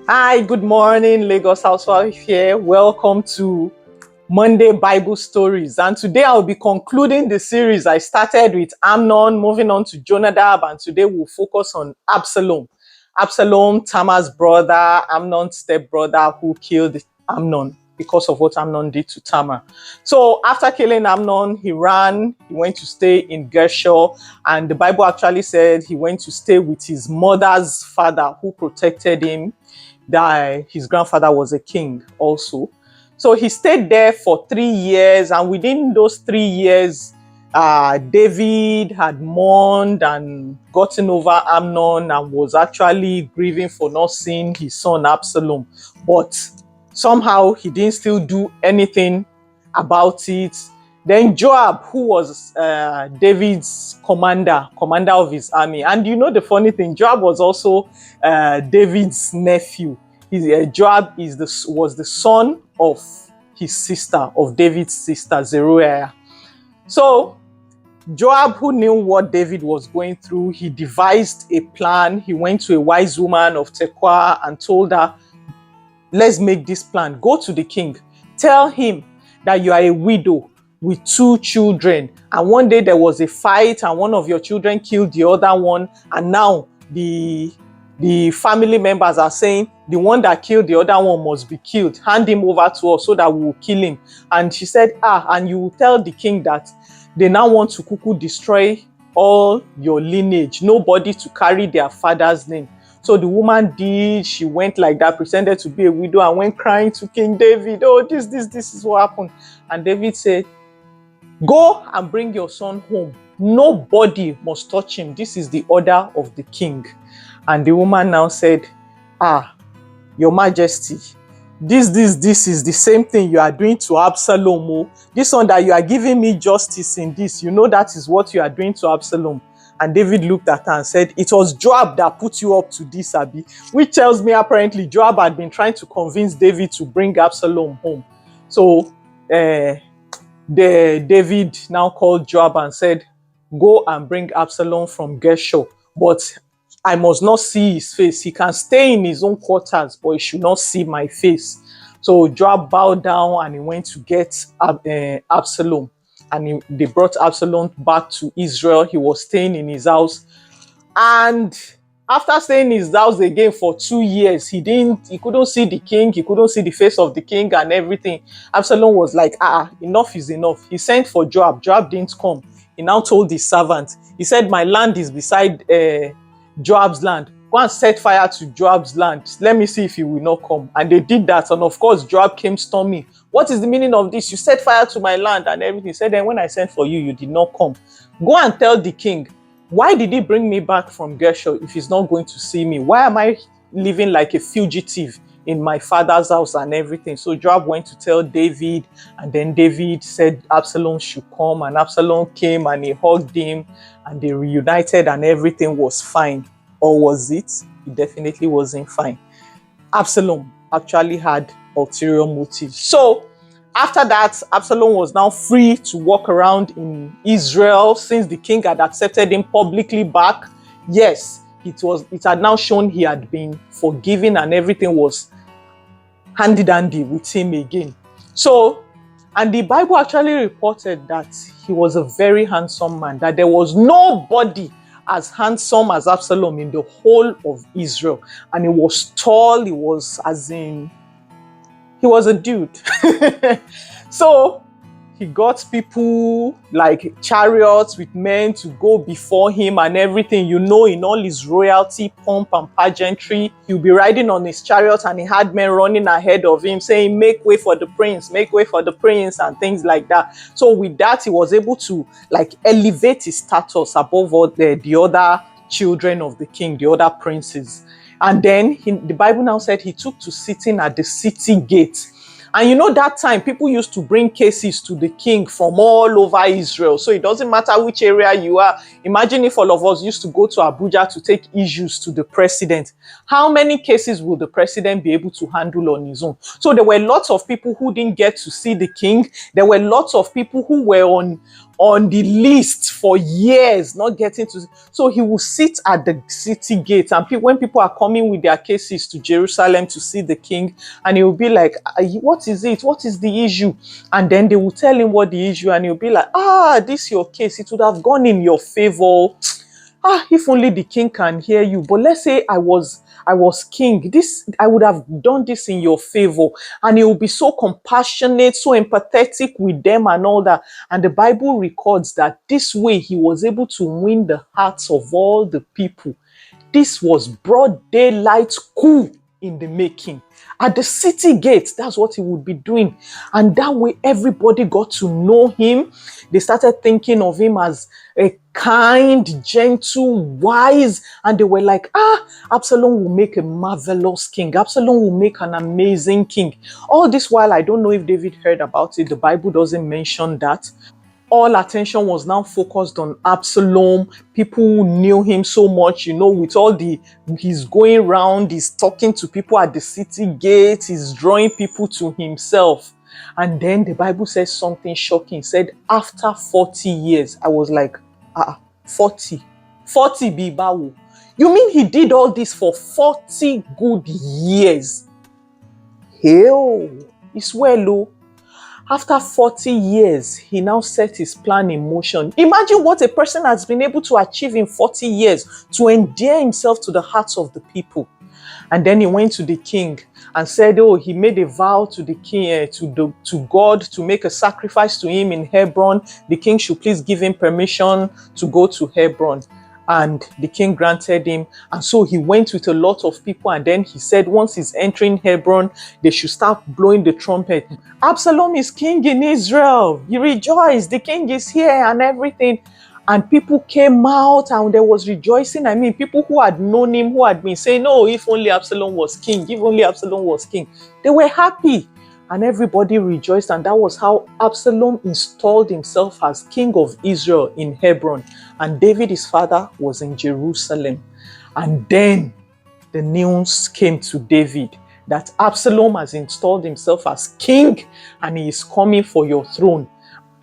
Hi, good morning, LagosHouseWife here. Welcome to Monday Bible Stories. And today I'll be concluding the series I started with Amnon, moving on to Jonadab, and today we'll focus on Absalom. Absalom, Tamar's brother, Amnon's stepbrother, who killed Amnon because of what Amnon did to Tamar. So after killing Amnon, he ran, he went to stay in Geshur, and the Bible actually said he went to stay with his mother's father who protected him. That his grandfather was a king also. So he stayed there for 3 years, and within those 3 years, David had mourned and gotten over Amnon and was actually grieving for not seeing his son Absalom. But somehow he didn't still do anything about it. Then Joab, who was David's commander of his army. And you know the funny thing, Joab was also David's nephew. Joab was the son of his sister, of David's sister, Zeruiah. So Joab, who knew what David was going through, he devised a plan. He went to a wise woman of Tekoa and told her, let's make this plan. Go to the king. Tell him that you are a widow with 2 children. And one day there was a fight and one of your children killed the other one. And now the family members are saying the one that killed the other one must be killed. Hand him over to us so that we will kill him. And she said, and you will tell the king that they now want to cuckoo destroy all your lineage. Nobody to carry their father's name. So the woman did. She went like that, pretended to be a widow and went crying to King David. Oh, this is what happened. And David said, go and bring your son home. Nobody must touch him. This is the order of the king. And the woman now said, your majesty, this is the same thing you are doing to Absalom. Oh. This one that you are giving me justice in this, you know that is what you are doing to Absalom. And David looked at her and said, it was Joab that put you up to this, Abi. Which tells me apparently Joab had been trying to convince David to bring Absalom home. So David now called Joab and said, go and bring Absalom from Geshur. But I must not see his face. He can stay in his own quarters, but he should not see my face. So Joab bowed down and he went to get Absalom. And they brought Absalom back to Israel. He was staying in his house. And after staying in his house again for 2 years, he couldn't see the king. He couldn't see the face of the king and everything. Absalom was like, enough is enough. He sent for Joab. Joab didn't come. He now told his servant. He said, my land is beside Joab's land. Go and set fire to Joab's land. Let me see if he will not come. And they did that. And of course, Joab came storming. What is the meaning of this? You set fire to my land and everything. He said, then when I sent for you, you did not come. Go and tell the king, why did he bring me back from Geshur if he's not going to see me? Why am I living like a fugitive in my father's house and everything? So Joab went to tell David, and then David said Absalom should come, and Absalom came and he hugged him and they reunited and everything was fine. Or was it? It definitely wasn't fine. Absalom actually had ulterior motives. So after that, Absalom was now free to walk around in Israel since the king had accepted him publicly back. Yes, it had now shown he had been forgiven and everything was handy-dandy with him again. So, and the Bible actually reported that he was a very handsome man, that there was nobody as handsome as Absalom in the whole of Israel. And he was tall, he was a dude. So he got people like chariots with men to go before him and everything. You know, in all his royalty, pomp and pageantry, he'll be riding on his chariot and he had men running ahead of him saying, make way for the prince, make way for the prince, and things like that. So with that, he was able to like elevate his status above all the other children of the king, the other princes. And then the Bible now said he took to sitting at the city gate. And you know, that time people used to bring cases to the king from all over Israel. So it doesn't matter which area you are. Imagine if all of us used to go to Abuja to take issues to the president. How many cases will the president be able to handle on his own? So there were lots of people who didn't get to see the king. There were lots of people who were on the list for years, not getting to. So he will sit at the city gate, and when people are coming with their cases to Jerusalem to see the king, and he will be like, what is it? What is the issue? And then they will tell him what the issue, and he'll be like, this your case. It would have gone in your favor. If only the king can hear you. But let's say I was king, I would have done this in your favor. And he will be so compassionate, so empathetic with them and all that. And the Bible records that this way he was able to win the hearts of all the people. This was broad daylight coup in the making. At the city gate, that's what he would be doing. And that way, everybody got to know him. They started thinking of him as a kind, gentle, wise. And they were like, Absalom will make a marvelous king. Absalom will make an amazing king. All this while, I don't know if David heard about it. The Bible doesn't mention that. All attention was now focused on Absalom. People knew him so much, with all he's going around, he's talking to people at the city gate, he's drawing people to himself. And then the Bible says something shocking. It said, after 40 years, I was like, 40 bibawo. You mean he did all this for 40 good years? Hell, it's well. After 40 years, he now set his plan in motion. Imagine what a person has been able to achieve in 40 years to endear himself to the hearts of the people. And then he went to the king and said, he made a vow to the king, to God, to make a sacrifice to him in Hebron. The king should please give him permission to go to Hebron. And the king granted him. And so he went with a lot of people. And then he said, once he's entering Hebron, they should start blowing the trumpet. Absalom is king in Israel. You rejoice. The king is here and everything. And people came out and there was rejoicing. I mean, people who had known him, who had been saying, if only Absalom was king, if only Absalom was king. They were happy. And everybody rejoiced, and that was how Absalom installed himself as king of Israel in Hebron. And David, his father, was in Jerusalem. And then the news came to David that Absalom has installed himself as king and he is coming for your throne.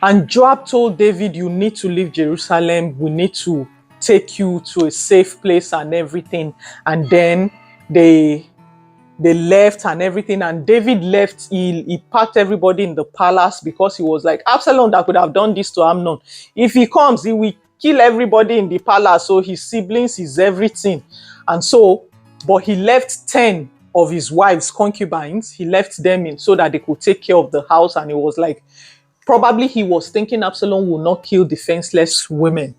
And Joab told David, you need to leave Jerusalem. We need to take you to a safe place and everything. And then they left and everything, and David left. He packed everybody in the palace because he was like, Absalom that could have done this to Amnon. If he comes, he will kill everybody in the palace. So his siblings, his everything. And so, but he left 10 of his wives, concubines. He left them in so that they could take care of the house. And he was like, probably he was thinking Absalom will not kill defenseless women.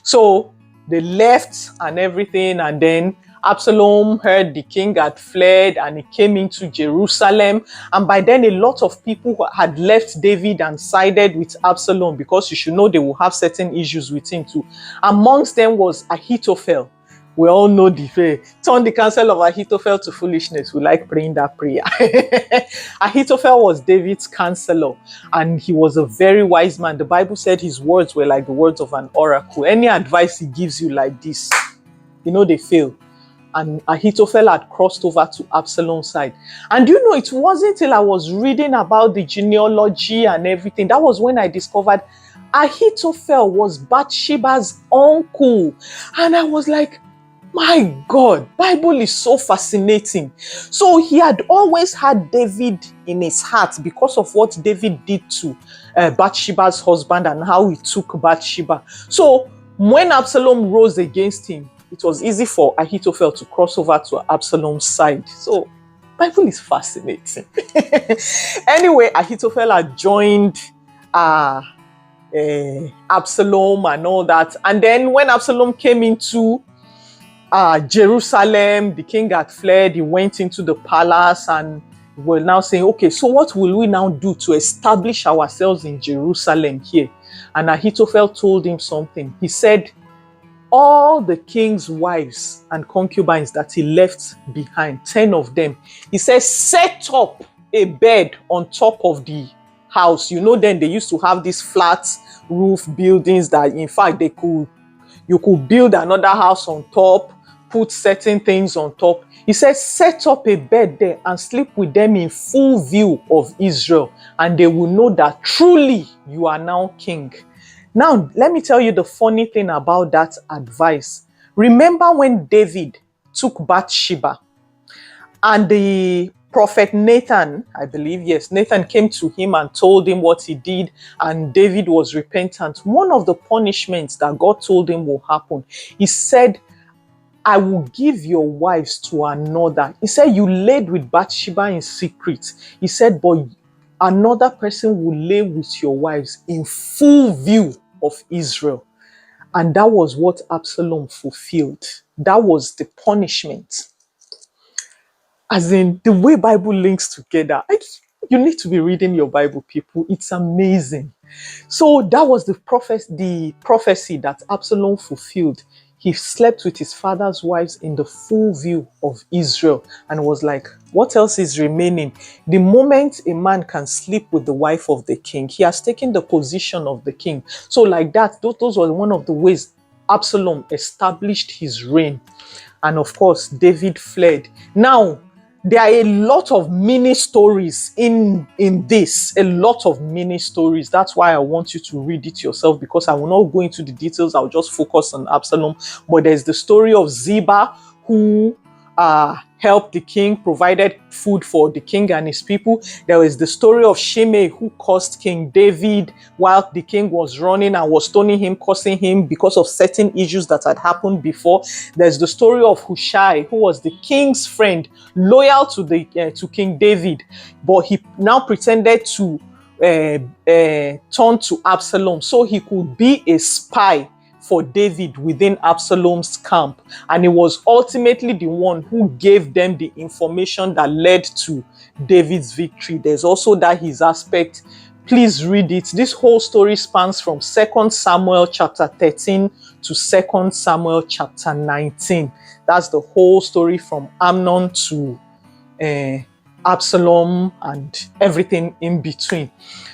So they left and everything, and then Absalom heard the king had fled and he came into Jerusalem. And by then, a lot of people had left David and sided with Absalom, because you should know they will have certain issues with him too. Amongst them was Ahithophel. We all know turn the counsel of Ahithophel to foolishness. We like praying that prayer. Ahithophel was David's counselor, and he was a very wise man. The Bible said his words were like the words of an oracle. Any advice he gives you like this, they fail. And Ahithophel had crossed over to Absalom's side. And it wasn't till I was reading about the genealogy and everything, that was when I discovered Ahithophel was Bathsheba's uncle. And I was like, my God, Bible is so fascinating. So he had always had David in his heart because of what David did to Bathsheba's husband and how he took Bathsheba. So when Absalom rose against him, it was easy for Ahithophel to cross over to Absalom's side. So, Bible is fascinating. Anyway, Ahithophel had joined Absalom and all that. And then when Absalom came into Jerusalem, the king had fled. He went into the palace and we're now saying, okay, so what will we now do to establish ourselves in Jerusalem here? And Ahithophel told him something. He said, all the king's wives and concubines that he left behind, 10 of them, he says, set up a bed on top of the house. Then they used to have these flat roof buildings that, in fact, you could build another house on top, put certain things on top. He says, set up a bed there and sleep with them in full view of Israel, and they will know that truly you are now king. Now, let me tell you the funny thing about that advice. Remember when David took Bathsheba and the prophet Nathan, I believe, yes, Nathan came to him and told him what he did, and David was repentant. One of the punishments that God told him will happen, he said, I will give your wives to another. He said, you laid with Bathsheba in secret. He said, but another person will lay with your wives in full view of Israel. And that was what Absalom fulfilled. That was the punishment. As in, the way Bible links together. You need to be reading your Bible, people. It's amazing. So that was the prophecy that Absalom fulfilled. He slept with his father's wives in the full view of Israel and was like, what else is remaining? The moment a man can sleep with the wife of the king, he has taken the position of the king. So like that, those were one of the ways Absalom established his reign. And of course, David fled. Now, there are a lot of mini stories in this, a lot of mini stories. That's why I want you to read it yourself, because I will not go into the details. I'll just focus on Absalom. But there's the story of Ziba, who helped the king, provided food for the king and his people. There is the story of Shimei, who cursed King David while the king was running and was stoning him, cursing him because of certain issues that had happened before. There's the story of Hushai, who was the king's friend, loyal to King David, but he now pretended to turn to Absalom so he could be a spy for David within Absalom's camp. And he was ultimately the one who gave them the information that led to David's victory. There's also his aspect. Please read it. This whole story spans from 2 Samuel chapter 13 to 2 Samuel chapter 19. That's the whole story from Amnon to Absalom and everything in between.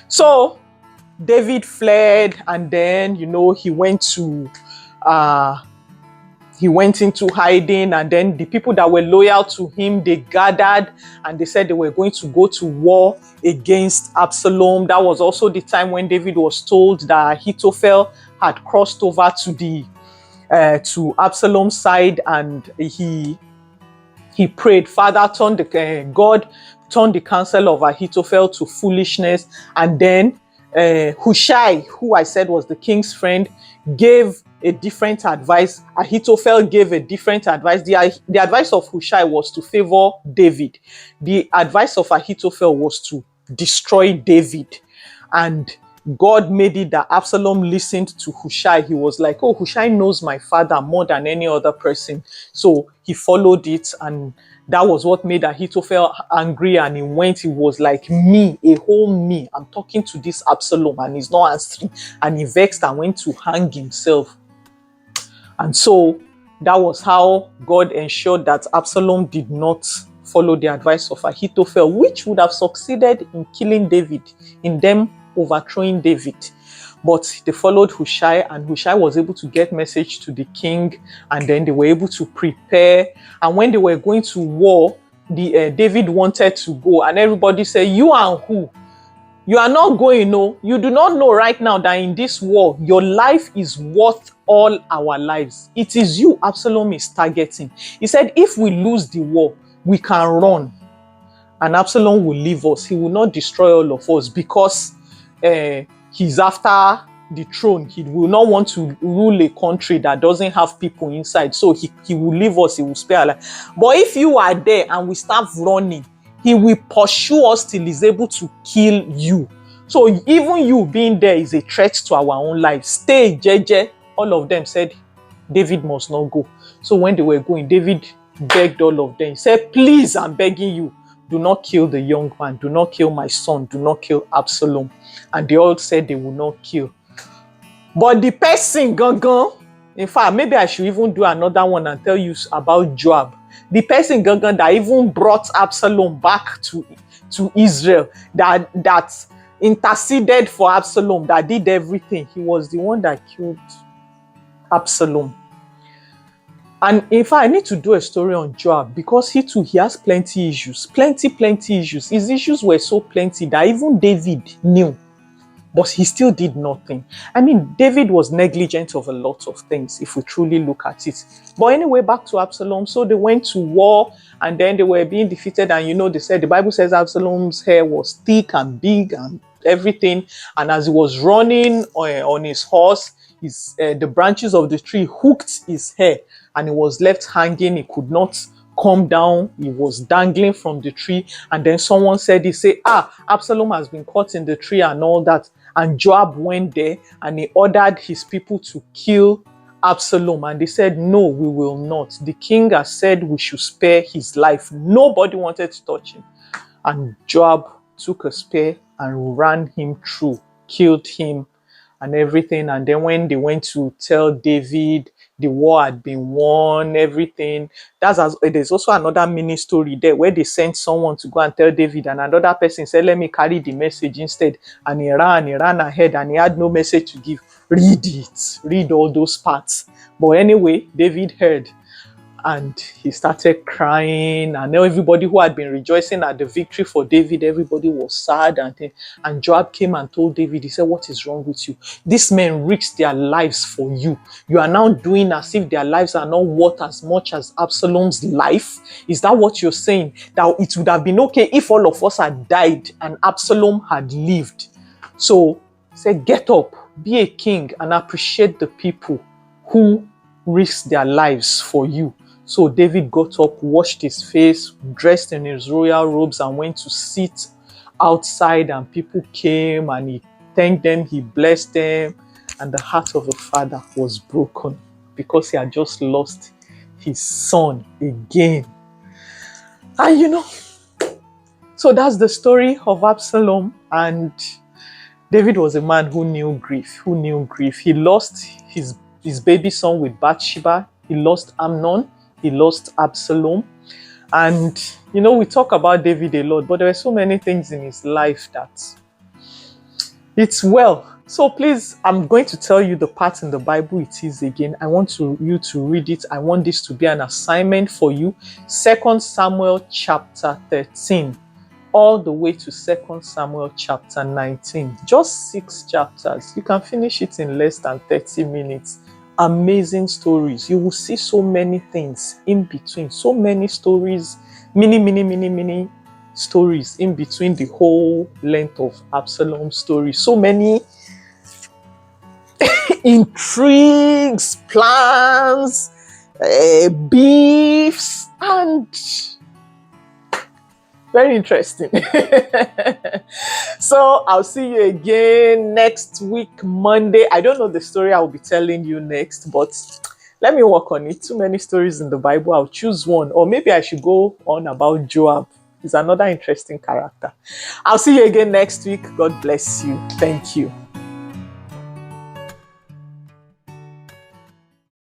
So David fled, and then, he went into hiding, and then the people that were loyal to him, they gathered and they said they were going to go to war against Absalom. That was also the time when David was told that Ahithophel had crossed over to Absalom's side, and he prayed, God turned the counsel of Ahithophel to foolishness. And then Hushai, who I said was the king's friend, gave a different advice. Ahithophel gave a different advice. The advice of Hushai was to favor David. The advice of Ahithophel was to destroy David. And God made it that Absalom listened to Hushai. He was like, oh, Hushai knows my father more than any other person. So he followed it, and that was what made Ahithophel angry, and he was like, a whole me. I'm talking to this Absalom and he's not answering. And he vexed and went to hang himself. And so that was how God ensured that Absalom did not follow the advice of Ahithophel, which would have succeeded in killing David, in them overthrowing David. But they followed Hushai, and Hushai was able to get message to the king, and then they were able to prepare. And when they were going to war, David wanted to go, and everybody said, you and who? You are not going, no. You do not know right now that in this war, your life is worth all our lives. It is you Absalom is targeting. He said, if we lose the war, we can run, and Absalom will leave us. He will not destroy all of us, because he's after the throne. He will not want to rule a country that doesn't have people inside. So he will leave us, he will spare our life. But if you are there and we start running, he will pursue us till he's able to kill you. So even you being there is a threat to our own lives. Stay, Jeje. All of them said David must not go. So when they were going, David begged all of them. He said, please, I'm begging you, do not kill the young man. Do not kill my son. Do not kill Absalom. And they all said they will not kill. But the person, in fact, maybe I should even do another one and tell you about Joab. The person, that even brought Absalom back to Israel, that interceded for Absalom, that did everything. He was the one that killed Absalom. And in fact, I need to do a story on Joab, because he has plenty issues. Plenty issues. His issues were so plenty that even David knew but he still did nothing. I mean, David was negligent of a lot of things if we truly look at it. But anyway, back to Absalom. So they went to war and then they were being defeated. And they said, the Bible says Absalom's hair was thick and big and everything. And as he was running on his horse, the branches of the tree hooked his hair and he was left hanging. He could not come down. He was dangling from the tree. And then someone said, Absalom has been caught in the tree and all that. And Joab went there and he ordered his people to kill Absalom. And they said, no, we will not. The king has said we should spare his life. Nobody wanted to touch him. And Joab took a spear and ran him through, killed him and everything. And then when they went to tell David, the war had been won, everything. There's also another mini story there where they sent someone to go and tell David, and another person said, let me carry the message instead. And he ran ahead and he had no message to give. Read all those parts. But anyway, David heard and he started crying, and everybody who had been rejoicing at the victory for David, everybody was sad. And Joab came and told David, he said, what is wrong with you? These men risked their lives for you. You are now doing as if their lives are not worth as much as Absalom's life. Is that what you're saying? That it would have been okay if all of us had died and Absalom had lived. So he said, get up, be a king, and appreciate the people who risked their lives for you. So David got up, washed his face, dressed in his royal robes, and went to sit outside. And people came and he thanked them, he blessed them. And the heart of the father was broken because he had just lost his son again. And so that's the story of Absalom. And David was a man who knew grief, He lost his baby son with Bathsheba. He lost Amnon. He lost Absalom. And, we talk about David a lot, but there are so many things in his life that it's well. So please, I'm going to tell you the part in the Bible it is again. I want you to read it. I want this to be an assignment for you. 2 Samuel chapter 13, all the way to 2 Samuel chapter 19. Just 6 chapters. You can finish it in less than 30 minutes. Amazing stories. You will see so many things in between. So many stories, many stories in between the whole length of Absalom's story. So many intrigues, plans, beefs, and very interesting. So I'll see you again next week, Monday. I don't know the story I will be telling you next, but let me work on it. Too many stories in the Bible. I'll choose one. Or maybe I should go on about Joab. He's another interesting character. I'll see you again next week. God bless you. Thank you.